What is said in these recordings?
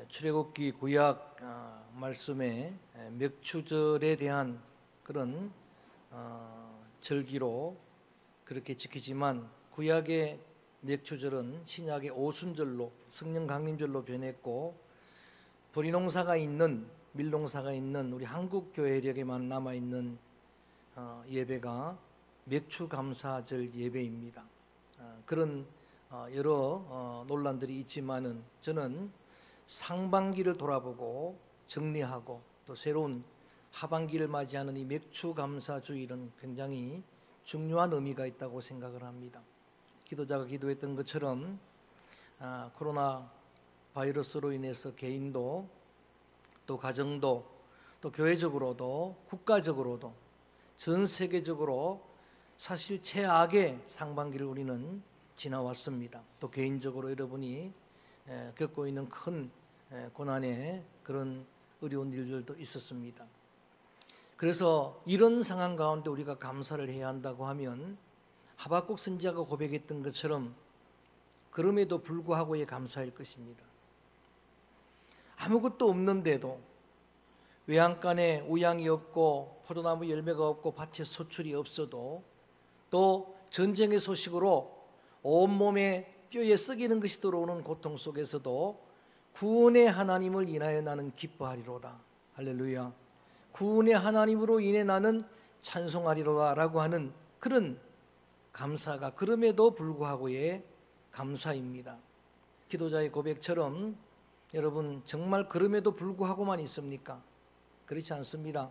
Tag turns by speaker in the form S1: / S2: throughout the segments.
S1: 출애굽기 구약 말씀에 맥추절에 대한 그런 절기로 그렇게 지키지만 구약의 맥추절은 신약의 오순절로 성령 강림절로 변했고 보리농사가 있는 밀농사가 있는 우리 한국 교회력에만 남아 있는 예배가 맥추감사절 예배입니다. 그런 여러 논란들이 있지만은 저는 상반기를 돌아보고 정리하고 또 새로운 하반기를 맞이하는 이 맥추감사주일은 굉장히 중요한 의미가 있다고 생각을 합니다. 기도자가 기도했던 것처럼 코로나 바이러스로 인해서 개인도 또 가정도 또 교회적으로도 국가적으로도 전 세계적으로 사실 최악의 상반기를 우리는 지나왔습니다. 또 개인적으로 여러분이 겪고 있는 큰 고난의 그런 어려운 일들도 있었습니다. 그래서 이런 상황 가운데 우리가 감사를 해야 한다고 하면 하박국 선지자가 고백했던 것처럼 그럼에도 불구하고의 감사일 것입니다. 아무것도 없는데도 외양간에 우양이 없고 포도나무 열매가 없고 밭에 소출이 없어도 또 전쟁의 소식으로 온몸에 뼈에 썩이는 것이 들어오는 고통 속에서도 구원의 하나님을 인하여 나는 기뻐하리로다. 할렐루야. 구원의 하나님으로 인해 나는 찬송하리로다 라고 하는 그런 감사가 그럼에도 불구하고의 감사입니다. 기도자의 고백처럼 여러분 정말 그럼에도 불구하고만 있습니까? 그렇지 않습니다.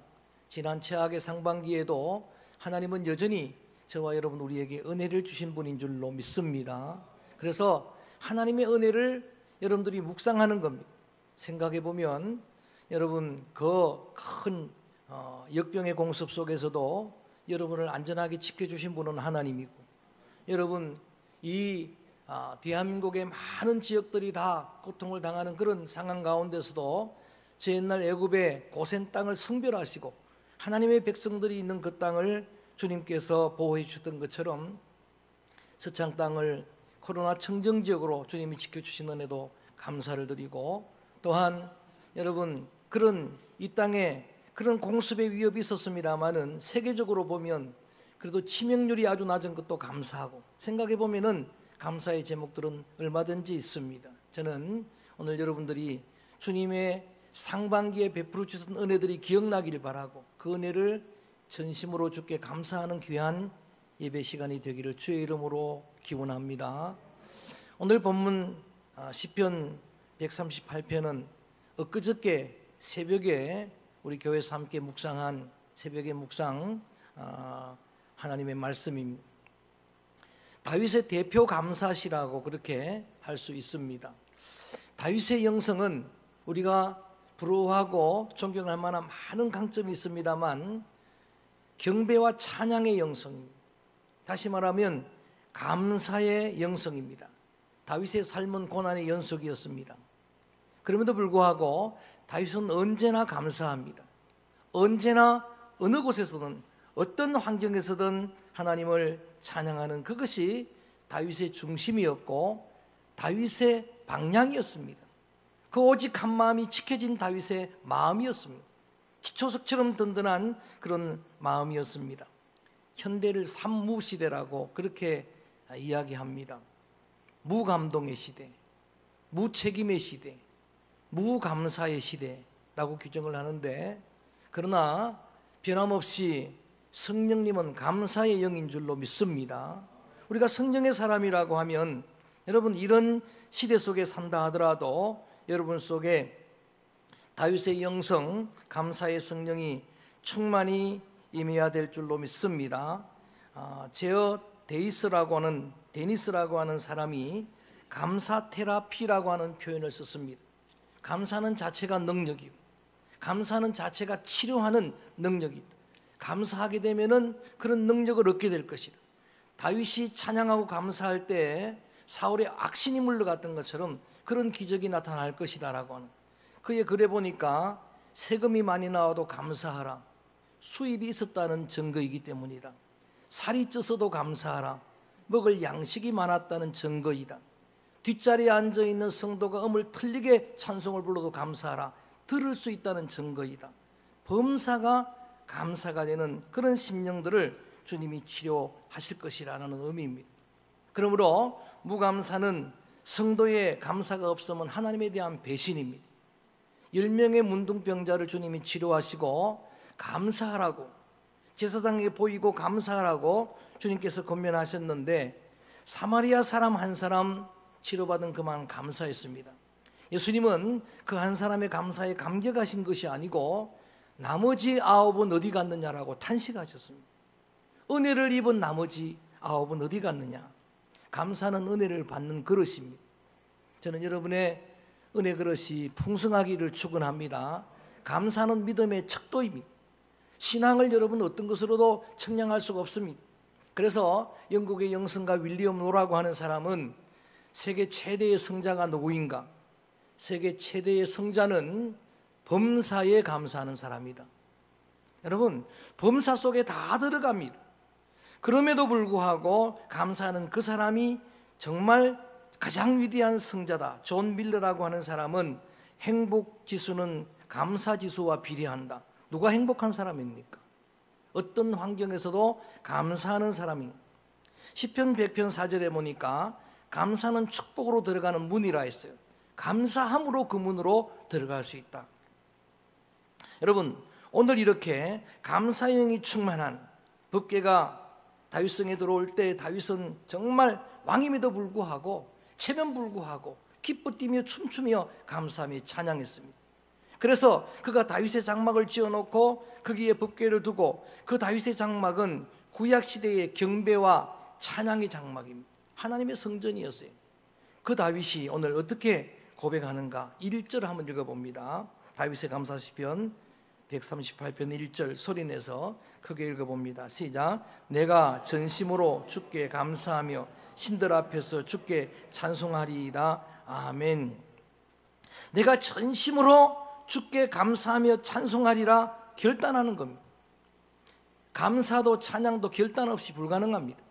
S1: 지난 최악의 상반기에도 하나님은 여전히 저와 여러분 우리에게 은혜를 주신 분인 줄로 믿습니다. 그래서 하나님의 은혜를 여러분들이 묵상하는 겁니다. 생각해 보면 여러분 그 큰 역병의 공습 속에서도 여러분을 안전하게 지켜주신 분은 하나님이고 여러분 이 대한민국의 많은 지역들이 다 고통을 당하는 그런 상황 가운데서도 저 옛날 애굽의 고센 땅을 성별하시고 하나님의 백성들이 있는 그 땅을 주님께서 보호해 주셨던 것처럼 서창 땅을 코로나 청정지역으로 주님이 지켜주신 은혜도 감사를 드리고 또한 여러분 그런 이 땅에 그런 공습의 위협이 있었습니다마는 세계적으로 보면 그래도 치명률이 아주 낮은 것도 감사하고 생각해 보면은 감사의 제목들은 얼마든지 있습니다. 저는 오늘 여러분들이 주님의 상반기에 베풀어 주신 은혜들이 기억나기를 바라고 그 은혜를 전심으로 주께 감사하는 귀한 예배 시간이 되기를 주의 이름으로 기원합니다. 오늘 본문 시편 138편은 엊그저께 새벽에 우리 교회에서 함께 묵상한 새벽의 묵상 하나님의 말씀입니다. 다윗의 대표 감사시라고 그렇게 할 수 있습니다. 다윗의 영성은 우리가 부러워하고 존경할 만한 많은 강점이 있습니다만 경배와 찬양의 영성입니다. 다시 말하면 감사의 영성입니다. 다윗의 삶은 고난의 연속이었습니다. 그럼에도 불구하고 다윗은 언제나 감사합니다. 언제나 어느 곳에서든 어떤 환경에서든 하나님을 찬양하는 그것이 다윗의 중심이었고 다윗의 방향이었습니다. 그 오직 한 마음이 지켜진 다윗의 마음이었습니다. 기초석처럼 든든한 그런 마음이었습니다. 현대를 삼무시대라고 그렇게 이야기합니다. 무감동의 시대, 무책임의 시대, 무감사의 시대라고 규정을 하는데 그러나 변함없이 성령님은 감사의 영인 줄로 믿습니다. 우리가 성령의 사람이라고 하면 여러분 이런 시대 속에 산다 하더라도 여러분 속에 다윗의 영성, 감사의 성령이 충만히 임해야 될 줄로 믿습니다. 제어 데니스라고 하는 사람이 감사 테라피라고 하는 표현을 썼습니다. 감사는 자체가 능력이고 감사는 자체가 치료하는 능력이 있다. 감사하게 되면은 그런 능력을 얻게 될 것이다. 다윗이 찬양하고 감사할 때 사울의 악신이 물러갔던 것처럼 그런 기적이 나타날 것이다라고 하는 그의 글에 보니까 세금이 많이 나와도 감사하라. 수입이 있었다는 증거이기 때문이다. 살이 쪄서도 감사하라. 먹을 양식이 많았다는 증거이다. 뒷자리에 앉아있는 성도가 음을 틀리게 찬송을 불러도 감사하라. 들을 수 있다는 증거이다. 범사가 감사가 되는 그런 심령들을 주님이 치료하실 것이라는 의미입니다. 그러므로 무감사는 성도의 감사가 없으면 하나님에 대한 배신입니다. 10명의 문둥병자를 주님이 치료하시고 감사하라고, 제사장에게 보이고 감사하라고 주님께서 권면하셨는데 사마리아 사람 한 사람 치료받은 그만 감사했습니다. 예수님은 그 한 사람의 감사에 감격하신 것이 아니고 나머지 9은 어디 갔느냐라고 탄식하셨습니다. 은혜를 입은 나머지 9은 어디 갔느냐. 감사는 은혜를 받는 그릇입니다. 저는 여러분의 은혜 그릇이 풍성하기를 축원합니다. 감사는 믿음의 척도입니다. 신앙을 여러분 어떤 것으로도 측량할 수가 없습니다. 그래서 영국의 영성가 윌리엄 로라고 하는 사람은 세계 최대의 성자가 누구인가? 세계 최대의 성자는 범사에 감사하는 사람이다. 여러분, 범사 속에 다 들어갑니다. 그럼에도 불구하고 감사하는 그 사람이 정말 가장 위대한 성자다. 존 밀러라고 하는 사람은 행복 지수는 감사 지수와 비례한다. 누가 행복한 사람입니까? 어떤 환경에서도 감사하는 사람입니다. 시편 100편 4절에 보니까 감사는 축복으로 들어가는 문이라 했어요. 감사함으로 그 문으로 들어갈 수 있다. 여러분, 오늘 이렇게 감사형이 충만한 법궤가 다윗성에 들어올 때 다윗은 정말 왕임에도 불구하고 체면불구하고 기뻐 뛰며 춤추며 감사하며 찬양했습니다. 그래서 그가 다윗의 장막을 지어놓고 거기에 법궤를 두고 그 다윗의 장막은 구약시대의 경배와 찬양의 장막입니다. 하나님의 성전이었어요. 그 다윗이 오늘 어떻게 고백하는가 1절 한번 읽어봅니다. 다윗의 감사시편 138편 1절 소리내서 크게 읽어봅니다. 시작. 내가 전심으로 주께 감사하며 신들 앞에서 주께 찬송하리이다. 아멘. 내가 전심으로 주께 감사하며 찬송하리라 결단하는 겁니다. 감사도 찬양도 결단 없이 불가능합니다.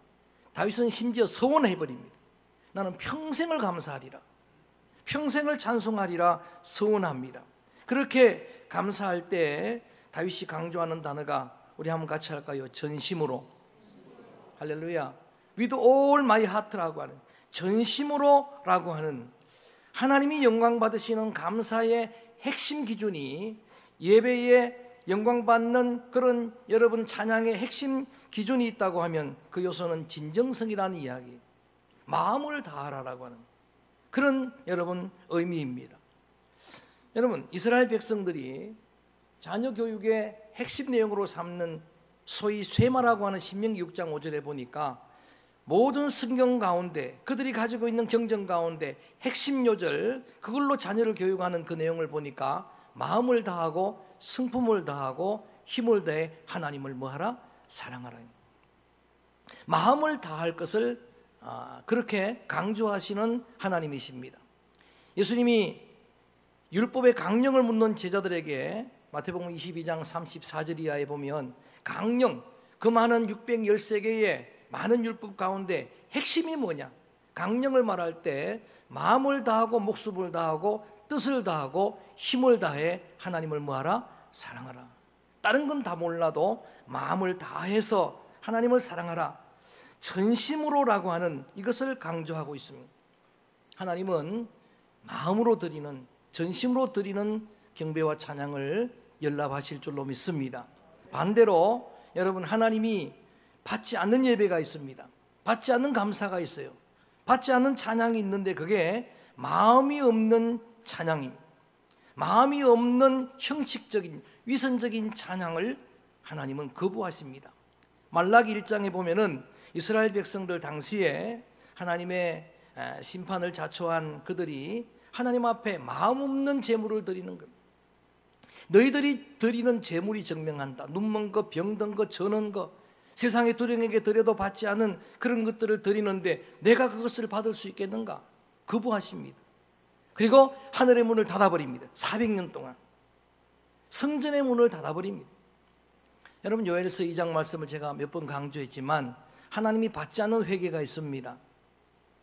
S1: 다윗은 심지어 서원해버립니다. 나는 평생을 감사하리라, 평생을 찬송하리라 서원합니다. 그렇게 감사할 때 다윗이 강조하는 단어가 우리 한번 같이 할까요? 전심으로. 할렐루야. With all my heart라고 하는, 전심으로라고 하는 하나님이 영광 받으시는 감사의 핵심 기준이, 예배에 영광 받는 그런 여러분 찬양의 핵심 기준이 있다고 하면 그 요소는 진정성이라는 이야기, 마음을 다하라라고 하는 그런 여러분 의미입니다. 여러분, 이스라엘 백성들이 자녀 교육의 핵심 내용으로 삼는 소위 쇠마라고 하는 신명기 6장 5절에 보니까 모든 성경 가운데 그들이 가지고 있는 경전 가운데 핵심 요절, 그걸로 자녀를 교육하는 그 내용을 보니까 마음을 다하고 성품을 다하고 힘을 다해 하나님을 뭐하라? 사랑하라. 마음을 다할 것을 그렇게 강조하시는 하나님이십니다. 예수님이 율법의 강령을 묻는 제자들에게 마태복음 22장 34절 이하에 보면 강령, 그 많은 613개의 많은 율법 가운데 핵심이 뭐냐? 강령을 말할 때 마음을 다하고 목숨을 다하고 뜻을 다하고 힘을 다해 하나님을 뭐하라? 사랑하라. 다른 건 다 몰라도 마음을 다해서 하나님을 사랑하라, 전심으로라고 하는 이것을 강조하고 있습니다. 하나님은 마음으로 드리는, 전심으로 드리는 경배와 찬양을 연락하실 줄로 믿습니다. 반대로 여러분, 하나님이 받지 않는 예배가 있습니다. 받지 않는 감사가 있어요. 받지 않는 찬양이 있는데 그게 마음이 없는 찬양입니다. 마음이 없는 형식적인 위선적인 찬양을 하나님은 거부하십니다. 말라기 1장에 보면은 이스라엘 백성들 당시에 하나님의 심판을 자초한 그들이 하나님 앞에 마음 없는 제물을 드리는 겁니다. 너희들이 드리는 제물이 증명한다. 눈먼 것, 병든 것, 저는 것, 세상의 두령에게 드려도 받지 않은 그런 것들을 드리는데 내가 그것을 받을 수 있겠는가? 거부하십니다. 그리고 하늘의 문을 닫아버립니다. 400년 동안 성전의 문을 닫아버립니다. 여러분, 요엘서 2장 말씀을 제가 몇 번 강조했지만 하나님이 받지 않는 회개가 있습니다.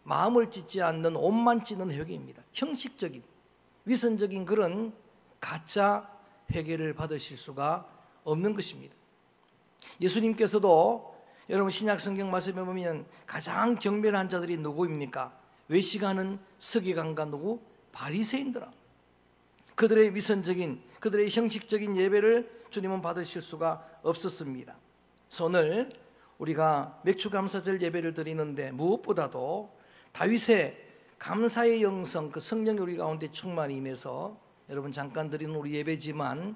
S1: 마음을 찢지 않는 옷만 찢는 회개입니다. 형식적인 위선적인 그런 가짜 회개를 받으실 수가 없는 것입니다. 예수님께서도 여러분 신약 성경 말씀에 보면 가장 경멸한 자들이 누구입니까? 외식하는 서기관과 누구? 바리새인들아. 그들의 위선적인, 그들의 형식적인 예배를 주님은 받으실 수가 없었습니다. 오늘 우리가 맥주감사절 예배를 드리는데 무엇보다도 다윗의 감사의 영성, 그 성령이 우리 가운데 충만히 임해서 여러분 잠깐 드리는 우리 예배지만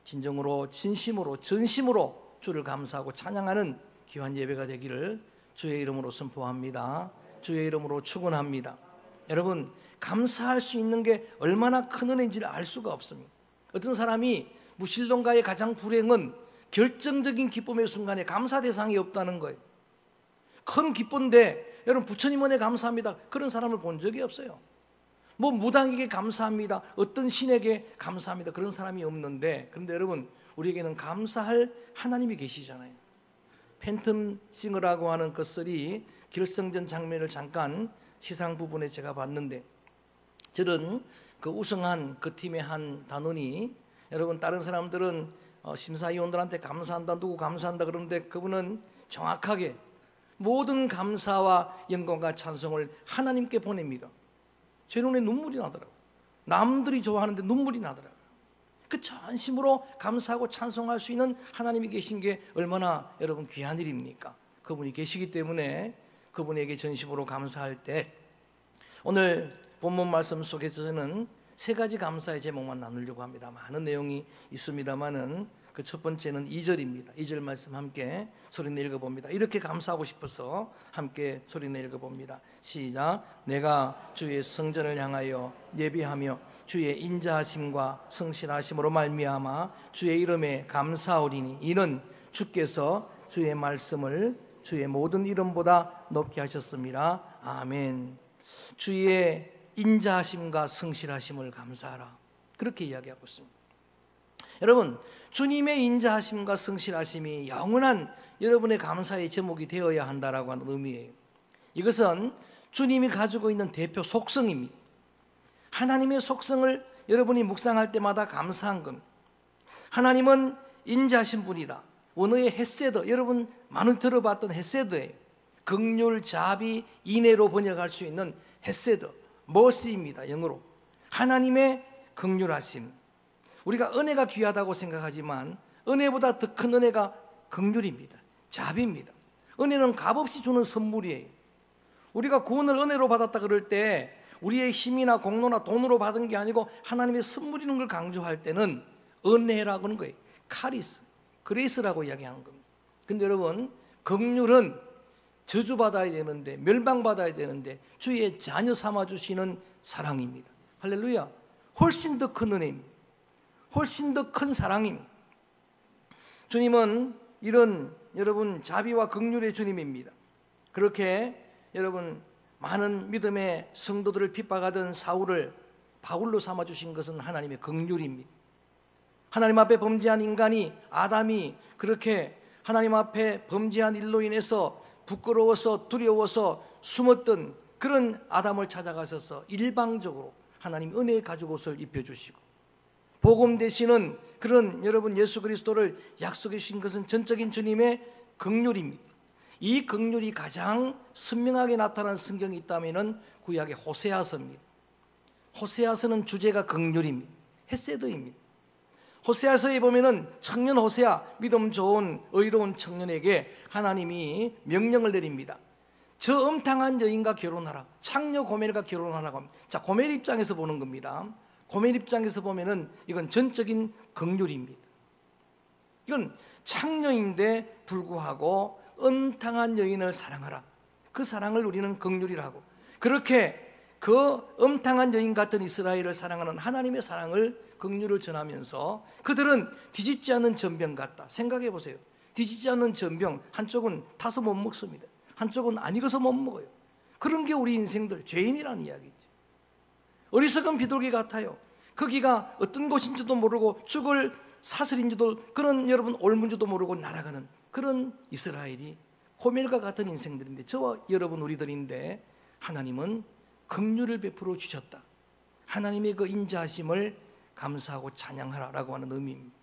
S1: 진정으로 진심으로 전심으로 주를 감사하고 찬양하는 귀한 예배가 되기를 주의 이름으로 선포합니다. 주의 이름으로 축원합니다. 여러분 감사할 수 있는 게 얼마나 큰 은혜인지를 알 수가 없습니다. 어떤 사람이 무신론가의 가장 불행은 결정적인 기쁨의 순간에 감사 대상이 없다는 거예요. 큰 기쁨인데 여러분 부처님 은혜 감사합니다 그런 사람을 본 적이 없어요. 뭐 무당에게 감사합니다, 어떤 신에게 감사합니다 그런 사람이 없는데, 그런데 여러분 우리에게는 감사할 하나님이 계시잖아요. 팬텀 싱어라고 하는 것들이 결승전 장면을 잠깐 시상 부분에 제가 봤는데, 저는 그 우승한 그 팀의 한 단원이, 여러분 다른 사람들은 심사위원들한테 감사한다, 누구 감사한다 그러는데 그분은 정확하게 모든 감사와 영광과 찬송을 하나님께 보냅니다. 제 눈에 눈물이 나더라고요. 남들이 좋아하는데 눈물이 나더라고요. 그 전심으로 감사하고 찬송할 수 있는 하나님이 계신 게 얼마나 여러분 귀한 일입니까? 그분이 계시기 때문에 그분에게 전심으로 감사할 때, 오늘 본문 말씀 속에서 저는 세 가지 감사의 제목만 나누려고 합니다. 많은 내용이 있습니다만은 그 첫 번째는 2절입니다. 2절 말씀 함께 소리내 읽어봅니다. 이렇게 감사하고 싶어서 함께 소리내 읽어봅니다. 시작. 내가 주의 성전을 향하여 예비하며 주의 인자하심과 성실하심으로 말미암아 주의 이름에 감사하오리니 이는 주께서 주의 말씀을 주의 모든 이름보다 높게 하셨습니다. 아멘. 주의 인자하심과 성실하심을 감사하라, 그렇게 이야기하고 있습니다. 여러분 주님의 인자하심과 성실하심이 영원한 여러분의 감사의 제목이 되어야 한다라고 하는 의미예요. 이것은 주님이 가지고 있는 대표 속성입니다. 하나님의 속성을 여러분이 묵상할 때마다 감사한 겁니다. 하나님은 인자하신 분이다. 원어의 헤세드, 여러분 많이 들어봤던 헤세드예요. 긍휼, 자비, 인애로 번역할 수 있는 헤세드, 머시입니다. 영어로 하나님의 긍휼하심. 우리가 은혜가 귀하다고 생각하지만 은혜보다 더 큰 은혜가 긍휼입니다. 자비입니다. 은혜는 값없이 주는 선물이에요. 우리가 구원을 은혜로 받았다 그럴 때 우리의 힘이나 공로나 돈으로 받은 게 아니고 하나님의 선물이라는 걸 강조할 때는 은혜라고 하는 거예요. 카리스, 그레이스라고 이야기하는 겁니다. 근데 여러분 긍휼은 저주받아야 되는데, 멸망받아야 되는데 주의 자녀 삼아주시는 사랑입니다. 할렐루야. 훨씬 더 큰 은혜입니다. 훨씬 더 큰 사랑입니다. 주님은 이런 여러분 자비와 긍휼의 주님입니다. 그렇게 여러분 많은 믿음의 성도들을 핍박하던 사울을 바울로 삼아주신 것은 하나님의 긍휼입니다. 하나님 앞에 범죄한 인간이, 아담이 그렇게 하나님 앞에 범죄한 일로 인해서 부끄러워서 두려워서 숨었던 그런 아담을 찾아가셔서 일방적으로 하나님 은혜의 가죽옷을 입혀주시고, 복음 되시는 그런 여러분 예수 그리스도를 약속해 주신 것은 전적인 주님의 긍휼입니다. 이 긍휼이 가장 선명하게 나타난 성경이 있다면 구약의 호세아서입니다. 호세아서는 주제가 긍휼입니다. 헤세드입니다. 호세아서에 보면은 청년 호세아, 믿음 좋은 의로운 청년에게 하나님이 명령을 내립니다. 저 음탕한 여인과 결혼하라. 창녀 고멜과 결혼하라고 합니다. 자, 고멜 입장에서 보는 겁니다. 고멜 입장에서 보면은 이건 전적인 긍휼입니다. 이건 창녀인데 불구하고 음탕한 여인을 사랑하라. 그 사랑을 우리는 긍휼이라고. 그렇게 그 음탕한 여인 같은 이스라엘을 사랑하는 하나님의 사랑을, 긍휼을 전하면서 그들은 뒤집지 않는 전병 같다. 생각해 보세요. 뒤집지 않는 전병, 한쪽은 타서 못 먹습니다. 한쪽은 안 익어서 못 먹어요. 그런 게 우리 인생들, 죄인이라는 이야기죠. 어리석은 비둘기 같아요. 거기가 어떤 곳인지도 모르고 죽을 사슬인지도, 그런 여러분 옮은지도 모르고 날아가는 그런 이스라엘이 고멜과 같은 인생들인데, 저와 여러분 우리들인데 하나님은 긍휼을 베풀어 주셨다. 하나님의 그 인자하심을 감사하고 찬양하라라고 하는 의미입니다.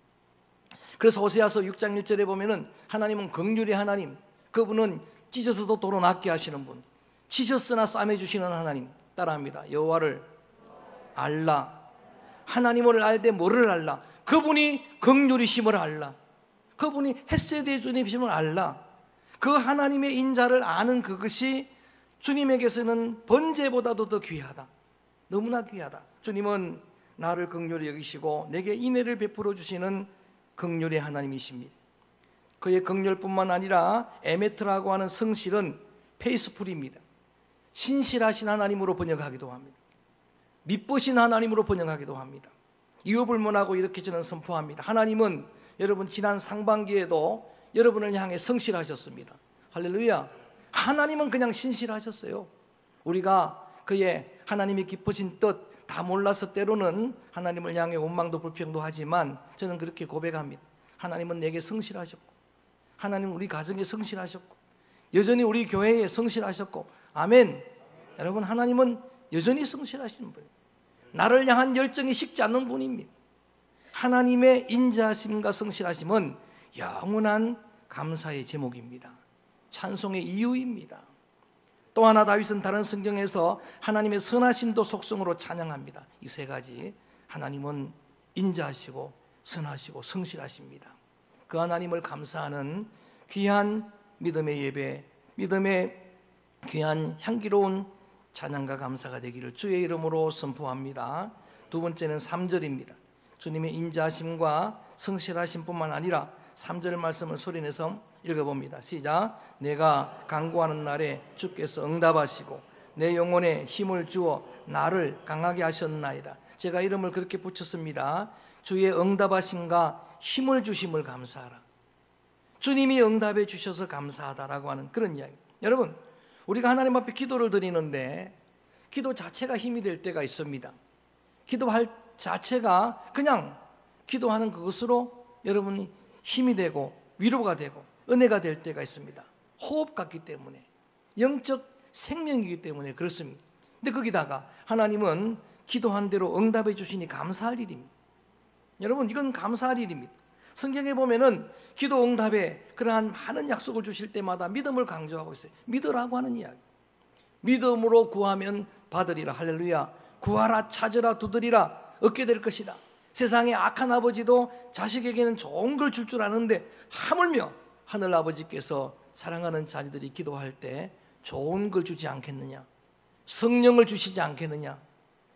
S1: 그래서 호세아서 6장 1절에 보면은 하나님은 긍휼의 하나님, 그분은 찢어서도 도로 낫게 하시는 분, 찢었으나 싸매주시는 하나님. 따라합니다. 여호와를 알라. 하나님을 알되 뭐를 알라? 그분이 긍휼이심을 알라. 그분이 헤세드의 주님이심을 알라. 그 하나님의 인자를 아는 그것이 주님에게서는 번제보다도 더 귀하다. 너무나 귀하다. 주님은 나를 긍휼히 여기시고 내게 인애를 베풀어 주시는 긍휼의 하나님이십니다. 그의 긍휼뿐만 아니라 에메트라고 하는 성실은 페이스풀입니다. 신실하신 하나님으로 번역하기도 합니다. 미쁘신 하나님으로 번역하기도 합니다. 이유불문하고 이렇게 저는 선포합니다. 하나님은 여러분 지난 상반기에도 여러분을 향해 성실하셨습니다. 할렐루야. 하나님은 그냥 신실하셨어요. 우리가 그의 하나님이 기쁘신 뜻 다 몰라서 때로는 하나님을 향해 원망도 불평도 하지만 저는 그렇게 고백합니다. 하나님은 내게 성실하셨고, 하나님은 우리 가정에 성실하셨고, 여전히 우리 교회에 성실하셨고, 아멘. 여러분, 하나님은 여전히 성실하신 분이에요. 나를 향한 열정이 식지 않는 분입니다. 하나님의 인자하심과 성실하심은 영원한 감사의 제목입니다. 찬송의 이유입니다. 또 하나 다윗은 다른 성경에서 하나님의 선하심도 속성으로 찬양합니다. 이 세 가지. 하나님은 인자하시고 선하시고 성실하십니다. 그 하나님을 감사하는 귀한 믿음의 예배, 믿음의 귀한 향기로운 찬양과 감사가 되기를 주의 이름으로 선포합니다. 두 번째는 3절입니다. 주님의 인자하심과 성실하심뿐만 아니라 3절 말씀을 소리내서 읽어봅니다. 시작. 내가 간구하는 날에 주께서 응답하시고 내 영혼에 힘을 주어 나를 강하게 하셨나이다. 제가 이름을 그렇게 붙였습니다. 주의 응답하심과 힘을 주심을 감사하라. 주님이 응답해 주셔서 감사하다라고 하는 그런 이야기. 여러분, 우리가 하나님 앞에 기도를 드리는데 기도 자체가 힘이 될 때가 있습니다. 기도할 자체가 그냥 기도하는 그것으로 여러분이 힘이 되고 위로가 되고 은혜가 될 때가 있습니다. 호흡 같기 때문에, 영적 생명이기 때문에 그렇습니다. 근데 거기다가 하나님은 기도한 대로 응답해 주시니 감사할 일입니다. 여러분, 이건 감사할 일입니다. 성경에 보면은 기도 응답에 그러한 많은 약속을 주실 때마다 믿음을 강조하고 있어요. 믿으라고 하는 이야기. 믿음으로 구하면 받으리라. 할렐루야. 구하라, 찾으라, 두드리라, 얻게 될 것이다. 세상에 악한 아버지도 자식에게는 좋은 걸 줄 줄 아는데 하물며 하늘 아버지께서 사랑하는 자녀들이 기도할 때 좋은 걸 주지 않겠느냐? 성령을 주시지 않겠느냐?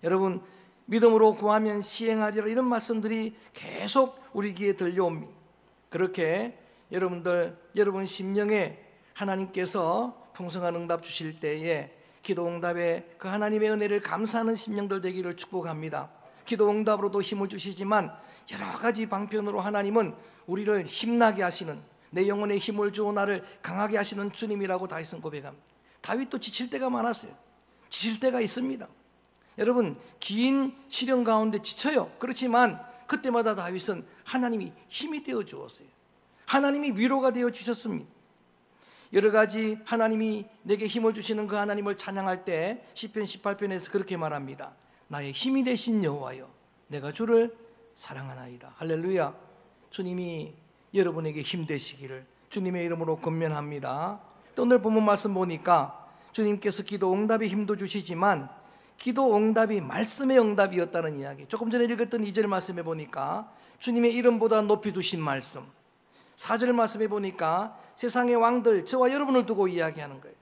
S1: 여러분, 믿음으로 구하면 시행하리라, 이런 말씀들이 계속 우리 귀에 들려옵니다. 그렇게 여러분 심령에 하나님께서 풍성한 응답 주실 때에 기도 응답에 그 하나님의 은혜를 감사하는 심령들 되기를 축복합니다. 기도 응답으로도 힘을 주시지만 여러 가지 방편으로 하나님은 우리를 힘나게 하시는, 내 영혼에 힘을 주어 나를 강하게 하시는 주님이라고 다윗은 고백합니다. 다윗도 지칠 때가 많았어요. 지칠 때가 있습니다. 여러분, 긴 시련 가운데 지쳐요. 그렇지만 그때마다 다윗은 하나님이 힘이 되어 주었어요. 하나님이 위로가 되어 주셨습니다. 여러 가지 하나님이 내게 힘을 주시는 그 하나님을 찬양할 때 시편 18편에서 그렇게 말합니다. 나의 힘이 되신 여호와여, 내가 주를 사랑하나이다. 할렐루야. 주님이 여러분에게 힘 되시기를 주님의 이름으로 권면합니다. 또 오늘 본문 말씀 보니까 주님께서 기도 응답에 힘도 주시지만 기도 응답이 말씀의 응답이었다는 이야기. 조금 전에 읽었던 2절 말씀에 보니까 주님의 이름보다 높이 두신 말씀. 4절 말씀에 보니까 세상의 왕들, 저와 여러분을 두고 이야기하는 거예요.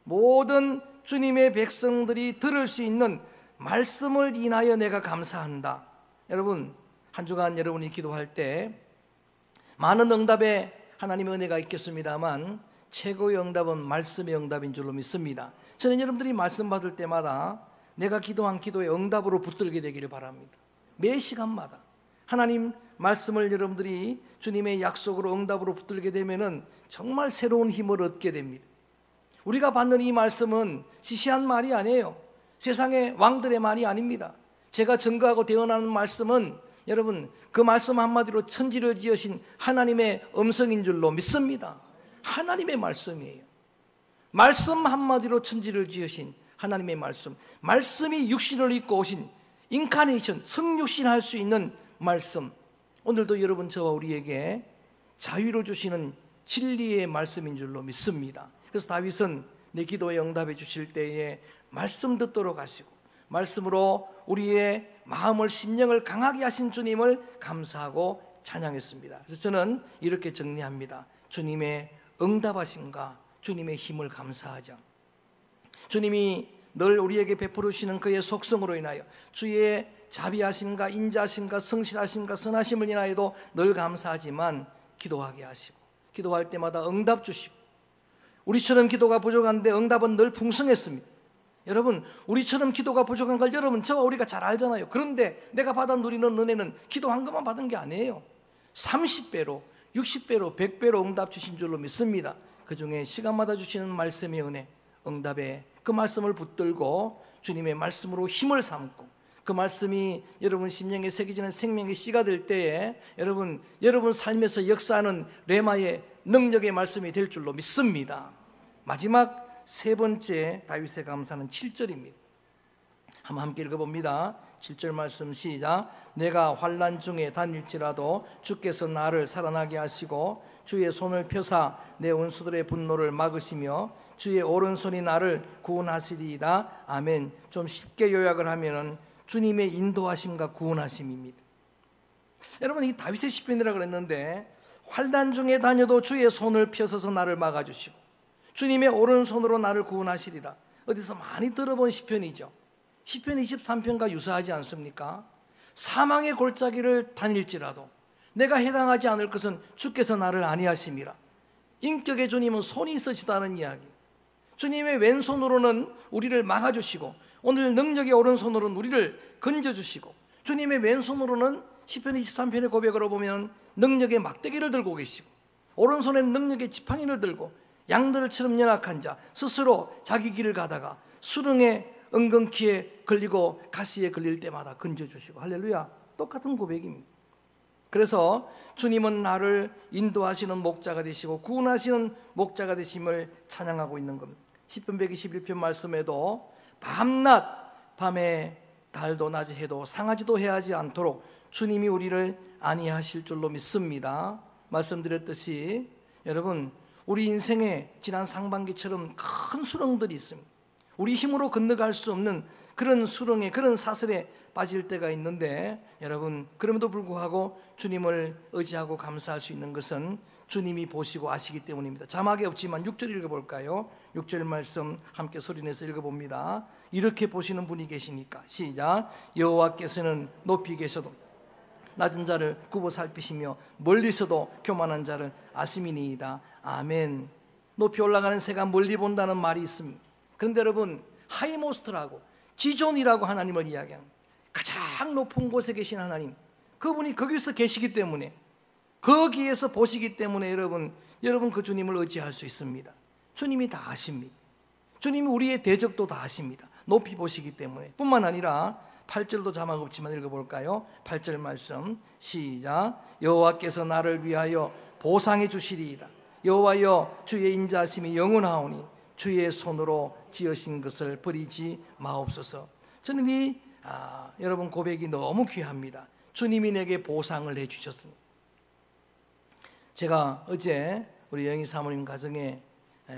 S1: 모든 주님의 백성들이 들을 수 있는 말씀을 인하여 내가 감사한다. 여러분, 한 주간 여러분이 기도할 때 많은 응답에 하나님의 은혜가 있겠습니다만 최고의 응답은 말씀의 응답인 줄로 믿습니다. 저는 여러분들이 말씀 받을 때마다 내가 기도한 기도의 응답으로 붙들게 되기를 바랍니다. 매 시간마다 하나님 말씀을 여러분들이 주님의 약속으로 응답으로 붙들게 되면은 정말 새로운 힘을 얻게 됩니다. 우리가 받는 이 말씀은 시시한 말이 아니에요. 세상의 왕들의 말이 아닙니다. 제가 증거하고 대언하는 말씀은 여러분, 그 말씀 한마디로 천지를 지으신 하나님의 음성인 줄로 믿습니다. 하나님의 말씀이에요. 말씀 한마디로 천지를 지으신 하나님의 말씀, 말씀이 육신을 입고 오신 인카네이션, 성육신할 수 있는 말씀, 오늘도 여러분 저와 우리에게 자유를 주시는 진리의 말씀인 줄로 믿습니다. 그래서 다윗은 내 기도에 응답해 주실 때에 말씀 듣도록 하시고 말씀으로 우리의 마음을 심령을 강하게 하신 주님을 감사하고 찬양했습니다. 그래서 저는 이렇게 정리합니다. 주님의 응답하심과 주님의 힘을 감사하자. 주님이 늘 우리에게 베풀어 주시는 그의 속성으로 인하여 주의 자비하심과 인자하심과 성실하심과 선하심을 인하여도 늘 감사하지만 기도하게 하시고 기도할 때마다 응답 주시고 우리처럼 기도가 부족한데 응답은 늘 풍성했습니다. 여러분 우리처럼 기도가 부족한 걸 여러분 저와 우리가 잘 알잖아요. 그런데 내가 받아 누리는 은혜는 기도한 것만 받은 게 아니에요. 30배로 60배로 100배로 응답 주신 줄로 믿습니다. 그 중에 시간마다 주시는 말씀의 은혜, 응답에 그 말씀을 붙들고 주님의 말씀으로 힘을 삼고 그 말씀이 여러분 심령에 새겨지는 생명의 씨가 될 때에 여러분 삶에서 역사하는 레마의 능력의 말씀이 될 줄로 믿습니다. 마지막 세 번째 다윗의 감사는 7절입니다. 한번 함께 읽어봅니다. 7절 말씀 시작. 내가 환난 중에 다닐지라도 주께서 나를 살아나게 하시고 주의 손을 펴사 내 원수들의 분노를 막으시며 주의 오른손이 나를 구원하시리이다. 아멘. 좀 쉽게 요약을 하면은 주님의 인도하심과 구원하심입니다. 여러분 이 다윗의 시편이라고 그랬는데 환난 중에 다녀도 주의 손을 펴서서 나를 막아주시고 주님의 오른손으로 나를 구원하시리다. 어디서 많이 들어본 시편이죠. 시편 23편과 유사하지 않습니까? 사망의 골짜기를 다닐지라도 내가 해당하지 않을 것은 주께서 나를 안위하심이라. 인격의 주님은 손이 있으시다는 이야기. 주님의 왼손으로는 우리를 막아주시고 오늘 능력의 오른손으로는 우리를 건져주시고 주님의 왼손으로는 시편 23편의 고백으로 보면 능력의 막대기를 들고 계시고 오른손에는 능력의 지팡이를 들고 양들처럼 연약한 자 스스로 자기 길을 가다가 수렁에 은근키에 걸리고 가시에 걸릴 때마다 건져주시고 할렐루야. 똑같은 고백입니다. 그래서 주님은 나를 인도하시는 목자가 되시고 구원하시는 목자가 되심을 찬양하고 있는 겁니다. 시편 121편 말씀에도 밤낮 밤에 달도 낮에 해도 상하지도 해하지 않도록 주님이 우리를 안위하실 줄로 믿습니다. 말씀드렸듯이 여러분 우리 인생에 지난 상반기처럼 큰 수렁들이 있습니다. 우리 힘으로 건너갈 수 없는 그런 수렁에 그런 사슬에 빠질 때가 있는데 여러분 그럼에도 불구하고 주님을 의지하고 감사할 수 있는 것은 주님이 보시고 아시기 때문입니다. 자막에 없지만 6절 읽어볼까요? 6절 말씀 함께 소리내서 읽어봅니다. 이렇게 보시는 분이 계시니까 시작. 여호와께서는 높이 계셔도 낮은 자를 굽어 살피시며 멀리서도 교만한 자를 아심이니이다. 아멘. 높이 올라가는 새가 멀리 본다는 말이 있습니다. 그런데 여러분 하이모스트라고 지존이라고 하나님을 이야기합니다. 가장 높은 곳에 계신 하나님, 그분이 거기서 계시기 때문에 거기에서 보시기 때문에 여러분 그 주님을 의지할 수 있습니다. 주님이 다 아십니다. 주님이 우리의 대적도 다 아십니다. 높이 보시기 때문에 뿐만 아니라 8절도 자막 없지만 읽어볼까요? 8절 말씀 시작. 여호와께서 나를 위하여 보상해 주시리이다. 여호와여 주의 인자하심이 영원하오니 주의 손으로 지으신 것을 버리지 마옵소서. 저는 여러분 고백이 너무 귀합니다. 주님이 내게 보상을 해주셨습니다. 제가 어제 우리 영희 사모님 가정에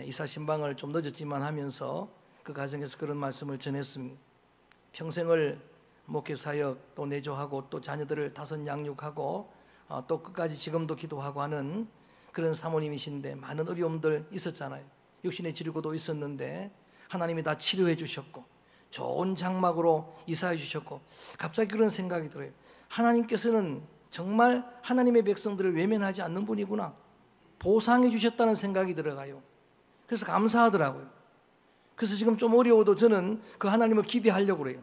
S1: 이사 신방을 좀 늦었지만 하면서 그 가정에서 그런 말씀을 전했습니다. 평생을 목회사역 또 내조하고 또 자녀들을 다섯 양육하고 또 끝까지 지금도 기도하고 하는 그런 사모님이신데 많은 어려움들 있었잖아요. 육신의 질고도 있었는데 하나님이 다 치료해 주셨고 좋은 장막으로 이사해 주셨고 갑자기 그런 생각이 들어요. 하나님께서는 정말 하나님의 백성들을 외면하지 않는 분이구나. 보상해 주셨다는 생각이 들어가요. 그래서 감사하더라고요. 그래서 지금 좀 어려워도 저는 그 하나님을 기대하려고 그래요.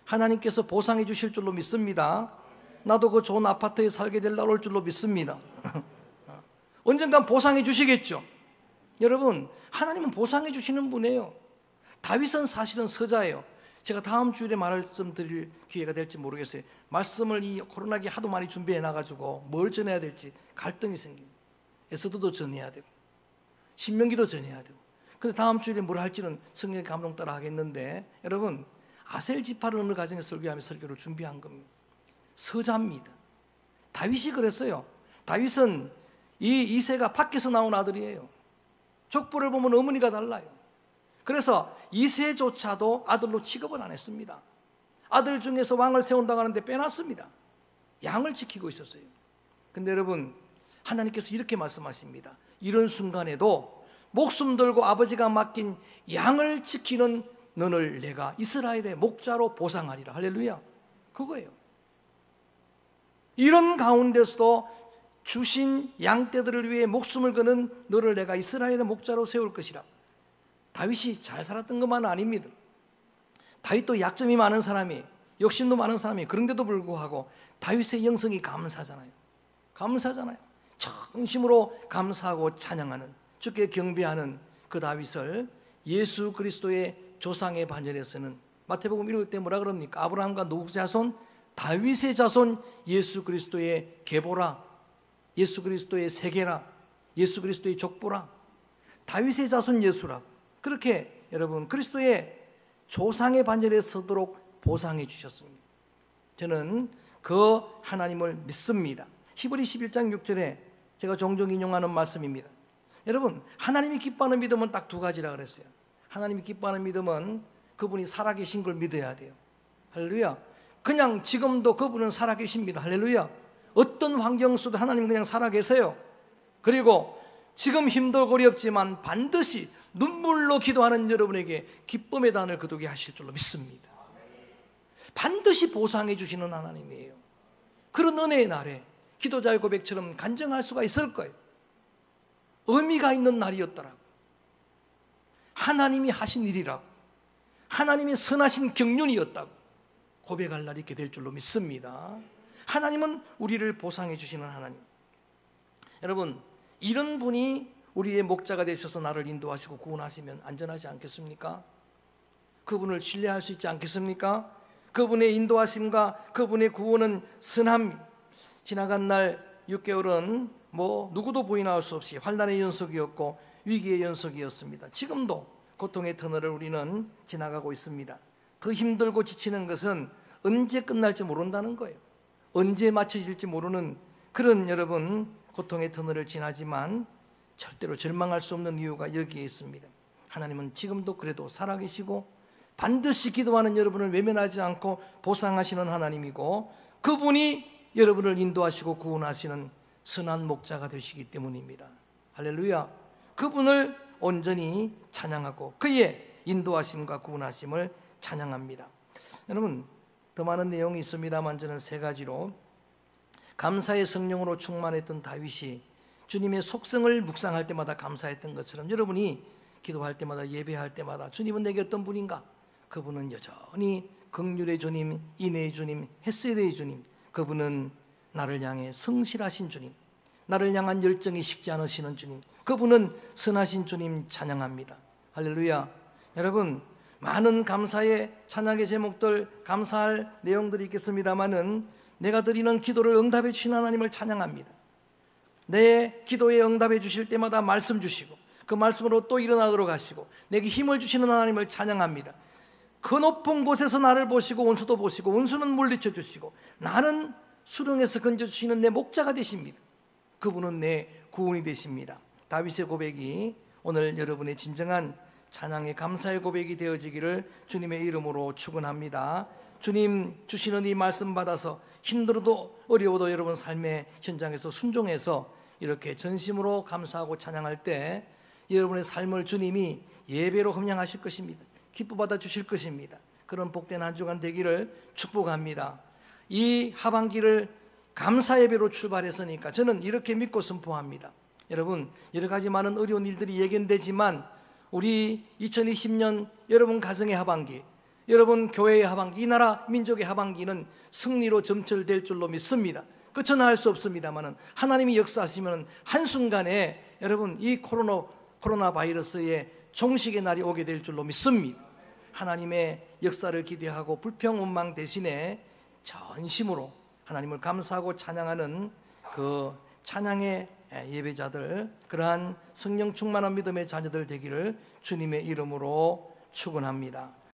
S1: 하나님께서 보상해 주실 줄로 믿습니다. 나도 그 좋은 아파트에 살게 될 날 올 줄로 믿습니다. 언젠간 보상해 주시겠죠. 여러분 하나님은 보상해 주시는 분이에요. 다윗은 사실은 서자예요. 제가 다음 주일에 말씀드릴 기회가 될지 모르겠어요. 말씀을 이 코로나기 하도 많이 준비해 놔가지고 뭘 전해야 될지 갈등이 생깁니다. 에스더도 전해야 되고 신명기도 전해야 되고 근데 다음 주일에 뭘 할지는 성령의 감동 따라 하겠는데, 여러분 아셀 지파를 어느 가정에 설교하며 설교를 준비한 겁니다. 서자입니다. 다윗이 그랬어요. 다윗은 이 이새가 밖에서 나온 아들이에요. 족보를 보면 어머니가 달라요. 그래서 이새조차도 아들로 취급을 안 했습니다. 아들 중에서 왕을 세운다고 하는데 빼놨습니다. 양을 지키고 있었어요. 근데 여러분, 하나님께서 이렇게 말씀하십니다. 이런 순간에도 목숨 들고 아버지가 맡긴 양을 지키는 너를 내가 이스라엘의 목자로 보상하리라. 할렐루야. 그거예요. 이런 가운데서도 주신 양떼들을 위해 목숨을 거는 너를 내가 이스라엘의 목자로 세울 것이라. 다윗이 잘 살았던 것만은 아닙니다. 다윗도 약점이 많은 사람이, 욕심도 많은 사람이, 그런데도 불구하고 다윗의 영성이 감사잖아요. 감사잖아요. 정심으로 감사하고 찬양하는, 주께 경배하는 그 다윗을 예수 그리스도의 조상의 반열에서는 마태복음 읽을 때 뭐라 그럽니까? 아브라함과 노후 자손, 다윗의 자손, 예수 그리스도의 계보라, 예수 그리스도의 세계라, 예수 그리스도의 족보라, 다윗의 자손 예수라. 그렇게 여러분 그리스도의 조상의 반열에 서도록 보상해 주셨습니다. 저는 그 하나님을 믿습니다. 히브리 11장 6절에 제가 종종 인용하는 말씀입니다. 여러분, 하나님이 기뻐하는 믿음은 딱 두 가지라 그랬어요. 하나님이 기뻐하는 믿음은 그분이 살아계신 걸 믿어야 돼요. 할렐루야. 그냥 지금도 그분은 살아계십니다. 할렐루야. 어떤 환경 속도 하나님은 그냥 살아계세요. 그리고 지금 힘들고 어렵지만 반드시 눈물로 기도하는 여러분에게 기쁨의 단을 거두게 하실 줄로 믿습니다. 반드시 보상해 주시는 하나님이에요. 그런 은혜의 날에 기도자의 고백처럼 간증할 수가 있을 거예요. 의미가 있는 날이었더라고. 하나님이 하신 일이라고, 하나님의 선하신 경륜이었다고 고백할 날이 있게 될 줄로 믿습니다. 하나님은 우리를 보상해 주시는 하나님. 여러분, 이런 분이 우리의 목자가 되셔서 나를 인도하시고 구원하시면 안전하지 않겠습니까? 그분을 신뢰할 수 있지 않겠습니까? 그분의 인도하심과 그분의 구원은 선합니다. 지나간 날 6개월은 누구도 부인할 수 없이 환난의 연속이었고 위기의 연속이었습니다. 지금도 고통의 터널을 우리는 지나가고 있습니다. 더 힘들고 지치는 것은 언제 끝날지 모른다는 거예요. 언제 마쳐질지 모르는 그런 여러분 고통의 터널을 지나지만 절대로 절망할 수 없는 이유가 여기에 있습니다. 하나님은 지금도 그래도 살아계시고 반드시 기도하는 여러분을 외면하지 않고 보상하시는 하나님이고, 그분이 여러분을 인도하시고 구원하시는 선한 목자가 되시기 때문입니다. 할렐루야. 그분을 온전히 찬양하고 그의 인도하심과 구원하심을 찬양합니다. 여러분, 더 많은 내용이 있습니다만 저는 세 가지로, 감사의 성령으로 충만했던 다윗이 주님의 속성을 묵상할 때마다 감사했던 것처럼 여러분이 기도할 때마다 예배할 때마다 주님은 내게 어떤 분인가? 그분은 여전히 긍휼의 주님, 인애의 주님, 헤세드의 주님, 그분은 나를 향해 성실하신 주님, 나를 향한 열정이 식지 않으시는 주님, 그분은 선하신 주님 찬양합니다. 할렐루야. 여러분, 많은 감사의 찬양의 제목들, 감사할 내용들이 있겠습니다마는 내가 드리는 기도를 응답해 주시는 하나님을 찬양합니다. 내 기도에 응답해 주실 때마다 말씀 주시고 그 말씀으로 또 일어나도록 하시고 내게 힘을 주시는 하나님을 찬양합니다. 그 높은 곳에서 나를 보시고 원수도 보시고 원수는 물리쳐 주시고 나는 수렁에서 건져주시는 내 목자가 되십니다. 그분은 내 구원이 되십니다. 다윗의 고백이 오늘 여러분의 진정한 찬양의 감사의 고백이 되어지기를 주님의 이름으로 축원합니다. 주님 주시는 이 말씀 받아서 힘들어도 어려워도 여러분 삶의 현장에서 순종해서 이렇게 전심으로 감사하고 찬양할 때 여러분의 삶을 주님이 예배로 흠양하실 것입니다. 기뻐 받아 주실 것입니다. 그런 복된 한 주간 되기를 축복합니다. 이 하반기를 감사 예배로 출발했으니까 저는 이렇게 믿고 선포합니다. 여러분, 여러 가지 많은 어려운 일들이 예견되지만 우리 2020년 여러분 가정의 하반기, 여러분 교회의 하반기, 이 나라 민족의 하반기는 승리로 점철될 줄로 믿습니다. 끝은 알 수 없습니다만 하나님이 역사하시면 한순간에 여러분 이 코로나 바이러스의 종식의 날이 오게 될 줄로 믿습니다. 하나님의 역사를 기대하고 불평원망 대신에 전심으로 하나님을 감사하고 찬양하는 그 찬양의 예배자들, 그러한 성령 충만한 믿음의 자녀들 되기를 주님의 이름으로 축원합니다.